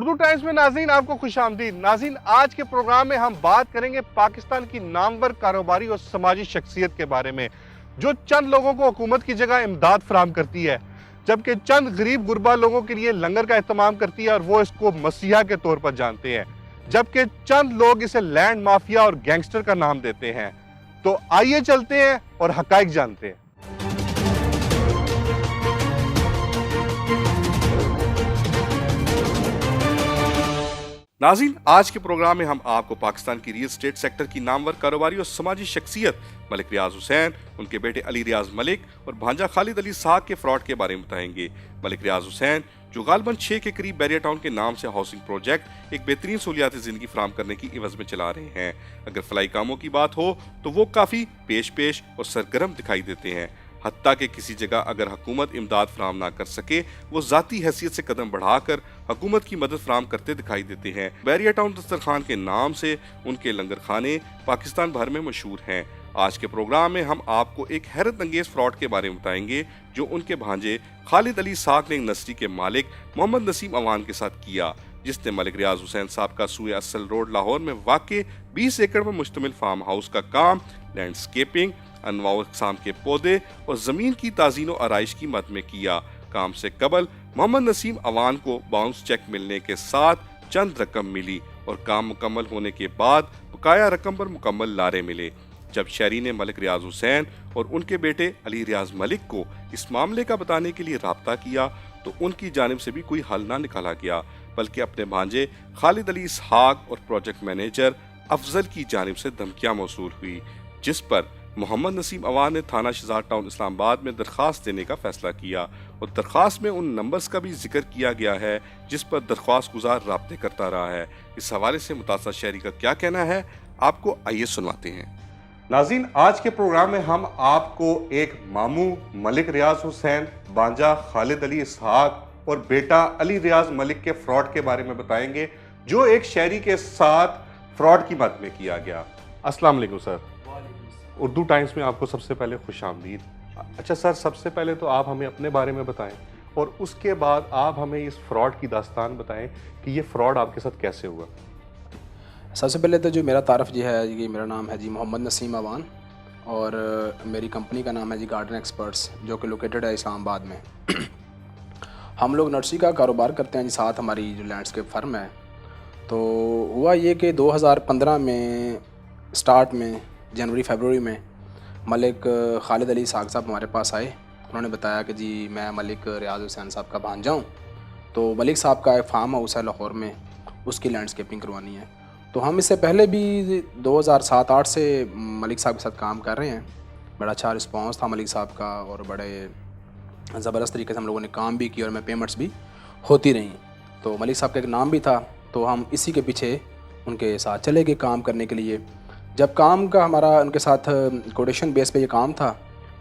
Urdu times में नाज़रीन आपको खुशामदीद। नाज़रीन, आज के प्रोग्राम में हम बात करेंगे पाकिस्तान की नामवर कारोबारी और समाजी शख्सियत के बारे में, जो चंद लोगों को हुकूमत की जगह इमदाद फराहम करती है, जबकि चंद गरीब गुरबा लोगों के लिए लंगर का एहतमाम करती है और वो इसको मसीहा के तौर पर जानते हैं, जबकि चंद लोग इसे लैंड माफिया और गैंगस्टर का नाम देते हैं। तो आइए चलते हैं और हकाइक जानते हैं। नाज़रीन, आज के प्रोग्राम में हम आपको पाकिस्तान की रियल एस्टेट सेक्टर की नामवर कारोबारी और समाजी शख्सियत मलिक रियाज हुसैन, उनके बेटे अली रियाज मलिक और भांजा खालिद अली साहब के फ्रॉड के बारे में बताएंगे। मलिक रियाज हुसैन, जो गालबन 6 के करीब बैरिया टाउन के नाम से हाउसिंग प्रोजेक्ट एक बेहतरीन सहूलियाती जिंदगी फराहम करने की इवज में चला रहे हैं। अगर फलाई कामों की बात हो तो वो काफी पेश और सरगर्म दिखाई देते हैं। हत्ता कि किसी जगह अगर हुकूमत इमदाद फराहम ना कर सके, वो जाती हैसियत से कदम बढ़ाकर हुकूमत की मदद फराहम करते दिखाई देते हैं। बैरिया टाउन दस्तरखान के नाम से उनके लंगर खाने पाकिस्तान भर में मशहूर हैं। आज के प्रोग्राम में हम आपको एक हैरत अंगेज फ्रॉड के बारे में बताएंगे जो उनके भांजे खालिद अली साहब ने नर्सरी के मालिक मोहम्मद नसीम अवान के साथ किया, जिसने मलिक रियाज हुसैन साहब का सूए असल रोड लाहौर में वाक़ 20 एकड़ में मुश्तमिल फार्म हाउस का काम, लैंडस्केपिंग, अनवाउ अक़साम के पौधे और ज़मीन की ताज़ीन व आराइश की मद में किया। काम से कबल मोहम्मद नसीम अवान को बाउंस चेक मिलने के साथ चंद रकम मिली और काम मुकम्मल होने के बाद बकाया रकम पर मुकम्मल लारे मिले। जब शहरी ने मलिक रियाज हुसैन और उनके बेटे अली रियाज मलिक को इस मामले का बताने के लिए राब्ता किया तो उनकी जानिब से भी कोई हल ना निकाला गया, बल्कि अपने भांजे खालिद अली इसहाक और प्रोजेक्ट मैनेजर अफजल की जानिब से धमकियां मौसूल हुई, जिस पर मोहम्मद नसीम अवान ने थाना शहजाद टाउन इस्लामाबाद में दरख्वास्त देने का फैसला किया और दरख्वास्त में उन नंबर्स का भी जिक्र किया गया है जिस पर दरख्वास्त गुजार राब्ते करता रहा है। इस हवाले से मुतासर शहरी का क्या कहना है, आपको आइए सुनवाते हैं। नाज़रीन, आज के प्रोग्राम में हम आपको एक मामू मलिक रियाज हुसैन, भांजा खालिद अली इसहाक और बेटा अली रियाज मलिक के फ्रॉड के बारे में बताएंगे, जो एक शहरी के साथ फ्रॉड की मद में किया गया। अस्सलाम वालेकुम सर। उर्दू टाइम्स में आपको सबसे पहले खुशामदीद। अच्छा सर, सबसे पहले तो आप हमें अपने बारे में बताएं और उसके बाद आप हमें इस फ्रॉड की दास्तान बताएं कि ये फ्रॉड आपके साथ कैसे हुआ। सबसे पहले तो जो मेरा तारफ़ जी है, ये मेरा नाम है जी मोहम्मद नसीम अवान और मेरी कंपनी का नाम है जी गार्डन एक्सपर्ट्स, जो कि लोकेटेड है इस्लामाबाद में। हम लोग नर्सरी का कारोबार करते हैं जी, साथ हमारी जो लैंडस्केप फर्म है। तो हुआ ये कि 2015 में स्टार्ट में जनवरी-फरवरी में मलिक खालिद अली साहब हमारे पास आए। उन्होंने बताया कि जी मैं मलिक रियाज हुसैन साहब का भांजा हूँ, तो मलिक साहब का एक फार्म हाउस है लाहौर में, उसकी लैंडस्केपिंग करवानी है। तो हम इससे पहले भी 2007-8 से मलिक साहब के साथ काम कर रहे हैं। बड़ा अच्छा रिस्पांस था मलिक साहब का और बड़े ज़बरदस्त तरीके से हम लोगों ने काम भी किया और हमें पेमेंट्स भी होती रहीं। तो मलिक साहब का एक नाम भी था, तो हम इसी के पीछे उनके साथ चले गए काम करने के लिए। जब काम का हमारा उनके साथ कोटेशन बेस पे ये काम था,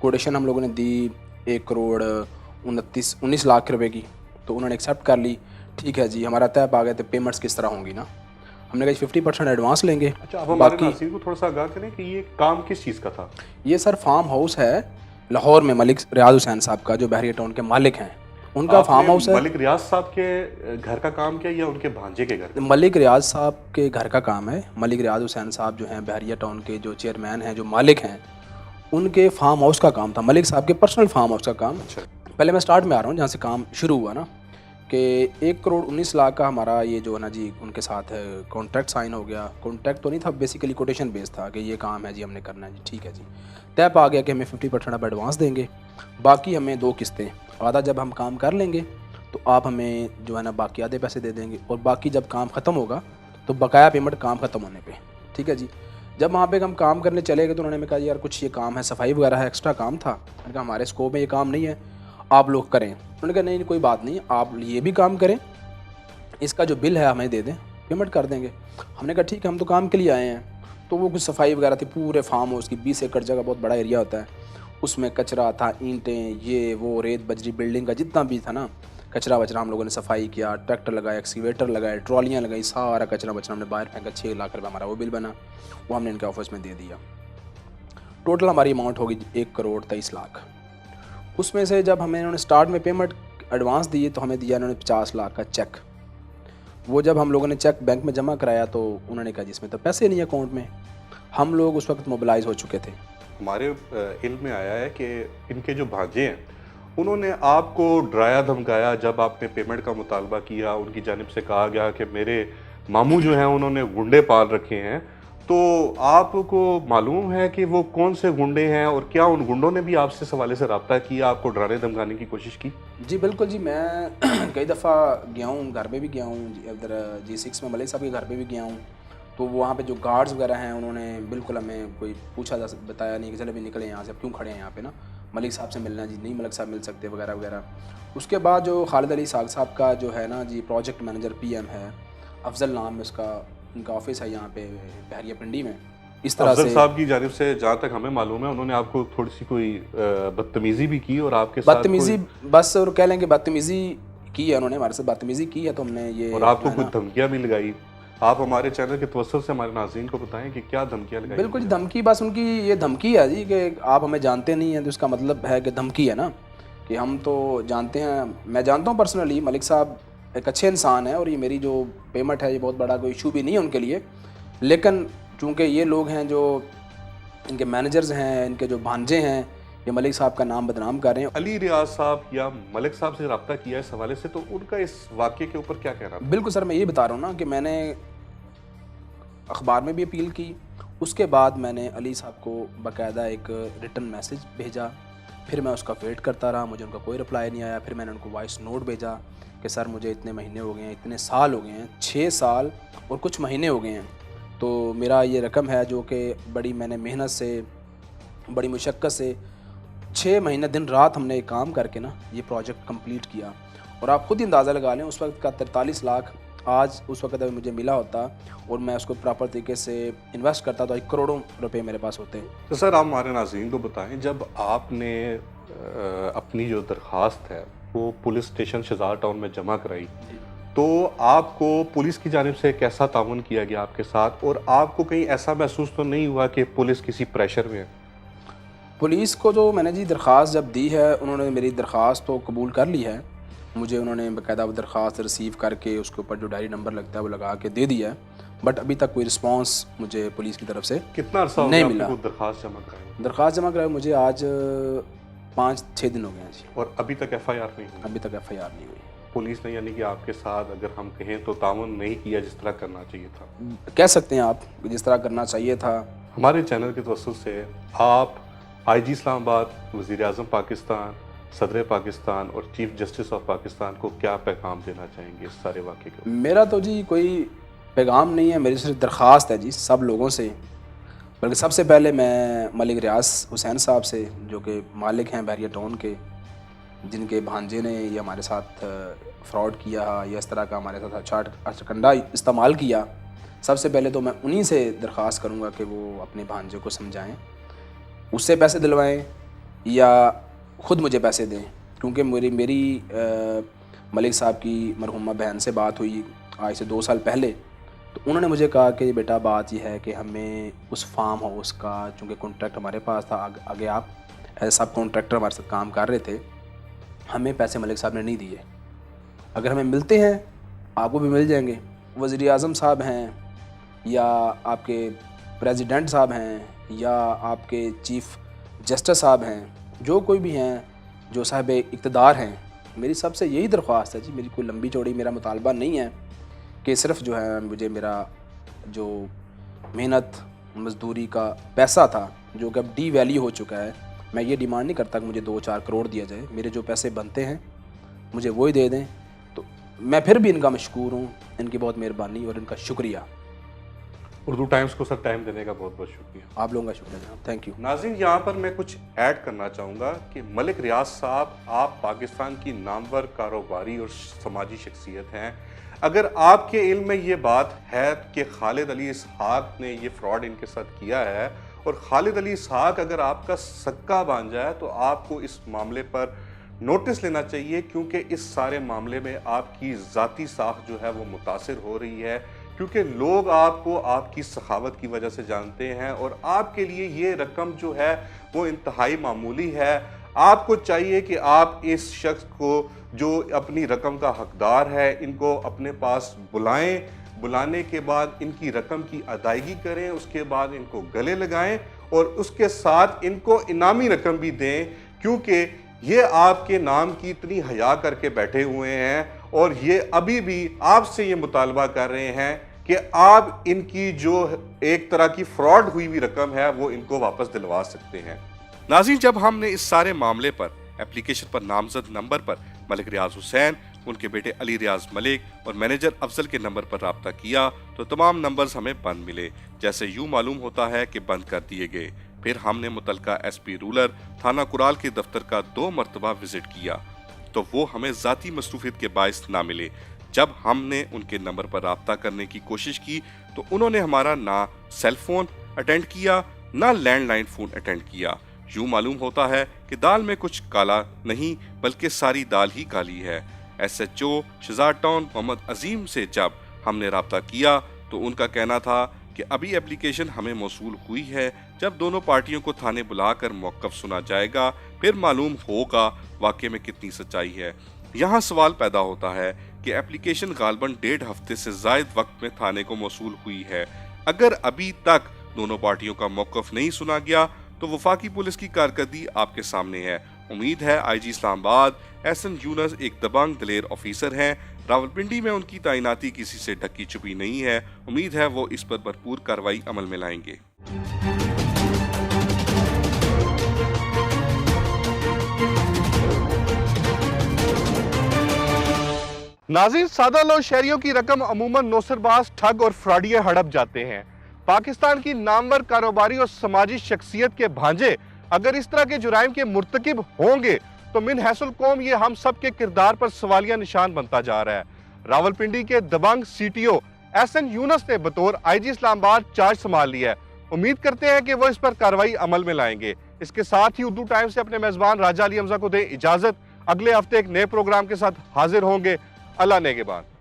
कोटेशन हम लोगों ने दी 1,29 लाख रुपए की, तो उन्होंने एक्सेप्ट कर ली। ठीक है जी, हमारा तय आ गया, तो पेमेंट्स किस तरह होंगी ना, हमने कहा 50% एडवांस लेंगे। अच्छा, अब हमारे नाज़रीन को थोड़ा सा आगाह करें कि ये काम किस चीज़ का था। ये सर फार्म हाउस है लाहौर में, मलिक रियाज हुसैन साहब का, जो बैरिया टाउन के मालिक हैं, उनका फार्म हाउस है। मलिक रियाज साहब के घर का काम क्या या उनके भांजे के घर? मलिक रियाज साहब के घर का काम है। मलिक रियाज हुसैन साहब जो हैं बैरिया टाउन के जो चेयरमैन हैं, जो मालिक हैं, उनके फार्म हाउस का काम था, मलिक साहब के पर्सनल फार्म हाउस का काम। अच्छा। पहले मैं स्टार्ट में आ रहा हूँ, जहाँ से काम शुरू हुआ ना, कि 1,19 का हमारा ये जो है ना जी उनके साथ कॉन्ट्रैक्ट साइन हो गया। कॉन्ट्रैक्ट तो नहीं था, बेसिकली कोटेशन बेस था कि ये काम है जी, हमने करना है जी। ठीक है जी, तय आ गया कि हमें 50% आप एडवांस देंगे, बाकी हमें 2 किस्तें, आधा जब हम काम कर लेंगे तो आप हमें जो है ना बाकी आधे पैसे दे देंगे, और बाकी जब काम ख़त्म होगा तो बकाया पेमेंट काम ख़त्म होने पे। ठीक है जी। जब वहाँ पे हम काम करने चले गए तो उन्होंने कहा यार कुछ ये काम है, सफाई वगैरह है, एक्स्ट्रा काम था। मैंने कहा हमारे स्कोप में ये काम नहीं है, आप लोग करें। उन्होंने कहा नहीं कोई बात नहीं, आप ये भी काम करें, इसका जो बिल है हमें दे दें, पेमेंट कर देंगे। हमने कहा ठीक है, हम तो काम के लिए आए हैं। तो वो कुछ सफाई वगैरह थी पूरे फार्म हाउस की, 20 एकड़ जगह, बहुत बड़ा एरिया होता है, उसमें कचरा था, ईंटें, ये वो, रेत बजरी, बिल्डिंग का जितना भी था ना कचरा वचरा, हम लोगों ने सफाई किया, ट्रैक्टर लगाया, एक्सकैवेटर लगाए, ट्रॉलियाँ लगाई, सारा कचरा वचरा हमने बाहर फेंका। 6 लाख रुपये हमारा वो बिल बना, वो हमने इनके ऑफिस में दे दिया। टोटल हमारी अमाउंट होगी 1,23,00,000। उसमें से जब हमें इन्होंने स्टार्ट में पेमेंट एडवांस दिए तो हमें दिया इन्होंने 50 लाख का चेक। वो जब हम लोगों ने चेक बैंक में जमा कराया तो उन्होंने कहा जिसमें तो पैसे नहीं है अकाउंट में। हम लोग उस वक्त मोबिलाइज हो चुके थे। हमारे इल्म में आया है कि इनके जो भांजे हैं उन्होंने आपको डराया धमकाया जब आपने पेमेंट का मुतालबा किया, उनकी जानिब से कहा गया कि मेरे मामू जो हैं उन्होंने गुंडे पाल रखे हैं। तो आपको मालूम है कि वो कौन से गुंडे हैं और क्या उन गुंडों ने भी आपसे इस हवाले से रब्ता किया, आपको डराने धमकाने की कोशिश की? जी बिल्कुल जी, मैं कई दफ़ा गया हूँ, घर पे भी गया हूँ, इधर G6 में मलिक साहब के घर पे भी गया हूँ। तो वहाँ पे जो गार्ड्स वगैरह हैं उन्होंने बिल्कुल हमें कोई पूछा बताया नहीं कि चलो अभी निकले यहाँ से, अब क्यों खड़े हैं यहाँ पे ना, मलिक साहब से मिलना जी, नहीं मलिक साहब मिल सकते वगैरह वगैरह। उसके बाद जो खालिद अली साग साहब का जो है ना जी प्रोजेक्ट मैनेजर PM है, अफजल नाम है उसका, उनका ऑफिस है यहाँ पे बहरिया पिंडी में। इस तरह अफजल से साहब की जानिब से जहाँ तक हमें मालूम है उन्होंने आपको थोड़ी सी कोई बदतमीजी भी की और आपके साथ बदतमीजी बस और कह लें कि बदतमीजी की है उन्होंने, हमारे साथ बदतमीजी की है। तो हमने ये और आपको कुछ धमकियां भी लगाई। आप हमारे चैनल के तवज्जुह से हमारे नाज़रीन को बताएं कि क्या धमकियां लगाई? बिल्कुल धमकी, बस उनकी ये धमकी है जी कि आप हमें जानते नहीं हैं, तो इसका मतलब है कि धमकी है ना, कि हम तो जानते हैं। मैं जानता हूँ पर्सनली, मलिक साहब एक अच्छे इंसान है और ये मेरी जो पेमेंट है ये बहुत बड़ा कोई इशू भी नहीं है उनके लिए। लेकिन चूँकि ये लोग हैं जो इनके मैनेजर्स हैं, इनके जो भांजे हैं, ये मलिक साहब का नाम बदनाम कर रहे हैं। अली रियाज साहब या मलिक साहब से रब्ता किया इस हवाले से, तो उनका इस वाक़े के ऊपर क्या कहना था? बिल्कुल सर, मैं ये बता रहा हूँ ना कि मैंने अखबार में भी अपील की, उसके बाद मैंने अली साहब को बाकायदा एक रिटन मैसेज भेजा, फिर मैं उसका वेट करता रहा, मुझे उनका कोई रिप्लाई नहीं आया। फिर मैंने उनको वॉइस नोट भेजा कि सर मुझे इतने महीने हो गए हैं, इतने साल हो गए हैं, 6 साल और कुछ महीने हो गए हैं, तो मेरा ये रकम है जो कि बड़ी मैंने मेहनत से, बड़ी मुशक्क़त से 6 महीने दिन रात हमने एक काम करके ना ये प्रोजेक्ट कंप्लीट किया। और आप खुद ही अंदाज़ा लगा लें उस वक्त का 43 लाख आज उस वक्त अगर मुझे मिला होता और मैं उसको प्रॉपर तरीके से इन्वेस्ट करता तो 1 करोड़ों रुपए मेरे पास होते। तो सर आप हमारे नाज़रीन को बताएं, जब आपने अपनी जो दरख्वास्त है वो पुलिस स्टेशन शहजाद टाउन में जमा कराई, तो आपको पुलिस की जानिब से कैसा ताउन किया गया आपके साथ, और आपको कहीं ऐसा महसूस तो नहीं हुआ कि पुलिस किसी प्रेशर में है? पुलिस को जो मैंने जी दरख्वास्त जब दी है, उन्होंने मेरी दरख्वास्त तो कबूल कर ली है, मुझे उन्होंने बाकायदा वो दरख्वास्त रिसीव करके उसके ऊपर जो डायरी नंबर लगता है वो लगा के दे दिया है, बट अभी तक कोई रिस्पांस मुझे पुलिस की तरफ से कितना अर्सा हो नहीं गया मिला। आपको दरख्वास्त जमा कराई? दरख्वास्त जमा कराए मुझे आज 5-6 दिन हो गए हैं जी, और अभी तक FIR नहीं हुई? अभी तक FIR नहीं हुई। पुलिस ने यानी कि आपके साथ अगर हम कहें तो ताउन नहीं किया जिस तरह करना चाहिए था? कह सकते हैं आप जिस तरह करना चाहिए था। हमारे चैनल के तवज्जुह से आप IG इस्लामाबाद, वज़ीर-ए-आज़म पाकिस्तान, सदर पाकिस्तान और चीफ जस्टिस ऑफ पाकिस्तान को क्या पैगाम देना चाहेंगे इस सारे वाक़े के? मेरा तो जी कोई पैगाम नहीं है, मेरी सिर्फ दरख्वास्त है जी सब लोगों से। बल्कि सबसे पहले मैं मलिक रियाज हुसैन साहब से, जो कि मालिक हैं बहरिया टाउन के, जिनके भांजे ने ये हमारे साथ फ्रॉड किया या इस तरह का हमारे साथ अचकंडा इस्तेमाल किया, सबसे पहले तो मैं उन्हीं से दरख्वास्त करूँगा कि वो अपने भांजे को समझाएं, उससे पैसे दिलवाएं या ख़ुद मुझे पैसे दें। क्योंकि मेरी मलिक साहब की मरहुमा बहन से बात हुई आज से 2 साल पहले, तो उन्होंने मुझे कहा कि बेटा बात यह है कि हमें उस फार्म हाउस का, चूँकि कॉन्ट्रैक्ट हमारे पास था, आगे आप एज सब कॉन्ट्रैक्टर हमारे साथ काम कर रहे थे, हमें पैसे मलिक साहब ने नहीं दिए, अगर हमें मिलते हैं आपको भी मिल जाएंगे। वज़ीर-ए-आज़म साहब हैं या आपके प्रेसिडेंट साहब हैं या आपके चीफ जस्टिस साहब हैं, जो कोई भी हैं जो साहिब इक़्तिदार हैं, मेरी सबसे यही दरख्वास्त है जी, मेरी कोई लंबी चौड़ी मेरा मुतालबा नहीं है कि सिर्फ जो है मुझे मेरा जो मेहनत मज़दूरी का पैसा था जो कि अब डीवैल्यू हो चुका है, मैं ये डिमांड नहीं करता कि मुझे 2-4 करोड़ दिया जाए, मेरे जो पैसे बनते हैं मुझे वही दे दें, तो मैं फिर भी इनका मशकूर हूँ, इनकी बहुत मेहरबानी और इनका शुक्रिया। उर्दू टाइम्स को सर टाइम देने का बहुत बहुत शुक्रिया। आप लोगों का शुक्रिया जनाब, थैंक यू। नाज़रीन, यहाँ पर मैं कुछ ऐड करना चाहूँगा कि मलिक रियाज साहब, आप पाकिस्तान की नामवर कारोबारी और समाजी शख्सियत हैं। अगर आपके इल्म में ये बात है कि खालिद अली इसहाक ने ये फ्रॉड इनके साथ किया है और खालिद अली इसहाक अगर आपका सक्का बन जाए, तो आपको इस मामले पर नोटिस लेना चाहिए, क्योंकि इस सारे मामले में आपकी ज़ाती साख जो है वो मुतासिर हो रही है, क्योंकि लोग आपको आपकी सखावत की वजह से जानते हैं और आपके लिए ये रकम जो है वो इंतहाई मामूली है। आपको चाहिए कि आप इस शख्स को जो अपनी रकम का हकदार है इनको अपने पास बुलाएं, बुलाने के बाद इनकी रकम की अदायगी करें, उसके बाद इनको गले लगाएं और उसके साथ इनको इनामी रकम भी दें, क्योंकि ये आपके नाम की इतनी हया करके बैठे हुए हैं और ये अभी भी आपसे ये मुतालबा कर रहे हैं कि आप इनकी जो एक तरह की फ्रॉड हुई हुई रकम है वो इनको वापस दिलवा सकते हैं। नाज़रीन, जब हमने इस सारे मामले पर एप्लीकेशन पर नामजद नंबर पर मलिक रियाज हुसैन, उनके बेटे अली रियाज मलिक और मैनेजर अफजल के नंबर पर राब्ता किया तो तमाम नंबर्स हमें बंद मिले, जैसे यूं मालूम होता है कि बंद कर दिए गए। फिर हमने मुतलका एसपी रूरल थाना कुराल के दफ्तर का 2 मरतबा विजिट किया तो वो हमें ज़ाती मसरूफियत के बायस ना मिले। जब हमने उनके नंबर पर राब्ता करने की कोशिश की तो उन्होंने हमारा ना सेल फोन अटेंड किया ना लैंडलाइन फोन अटेंड किया। यूं मालूम होता है कि दाल में कुछ काला नहीं बल्कि सारी दाल ही काली है। SHO शहजाद टाउन मोहम्मद अजीम से जब हमने राब्ता किया तो उनका कहना था कि अभी एप्लीकेशन हमें मौसूल हुई है, जब दोनों पार्टियों को थाने बुलाकर मौक़िफ़ सुना जाएगा फिर मालूम होगा वाक़े में कितनी सच्चाई है। यहाँ सवाल पैदा होता है कि एप्लीकेशन गालबन 1.5 हफ्ते से ज़ायद वक्त में थाने को मौसूल हुई है। अगर अभी तक दोनों पार्टियों का मौक़िफ़ नहीं सुना गया तो वफाकी पुलिस की कारकर्दगी आपके सामने है। उम्मीद है IG इस्लामाबाद एहसन यूनुस एक दबंग दिलेर ऑफिसर हैं। रावलपिंडी में उनकी तैनाती किसी से ढकी छुपी नहीं है। उम्मीद है वो इस पर भरपूर कार्रवाई अमल में लाएंगे। नाज़रीन, सादा लोग शहरियों की रकम अमूमन नौसरबाज, ठग और फ्रॉडिये हड़प जाते हैं। पाकिस्तान की नामवर कारोबारी और समाजी शख्सियत के भांजे अगर इस तरह के जुराइम के मुर्तकिब होंगे तो मिन हैसुल कौम ये हम सब के किरदार पर सवालिया निशान बनता जा रहा है। रावलपिंडी के दबंग CTO एहसन यूनुस ने बतौर IG इस्लामाबाद चार्ज संभाल लिया है। उम्मीद करते हैं कि वो इस पर कार्रवाई अमल में लाएंगे। इसके साथ ही उर्दू टाइम से अपने मेजबान राजा अली हमजा को दे इजाजत। अगले हफ्ते एक नए प्रोग्राम के साथ हाजिर होंगे। अल्लाह नेगेबान।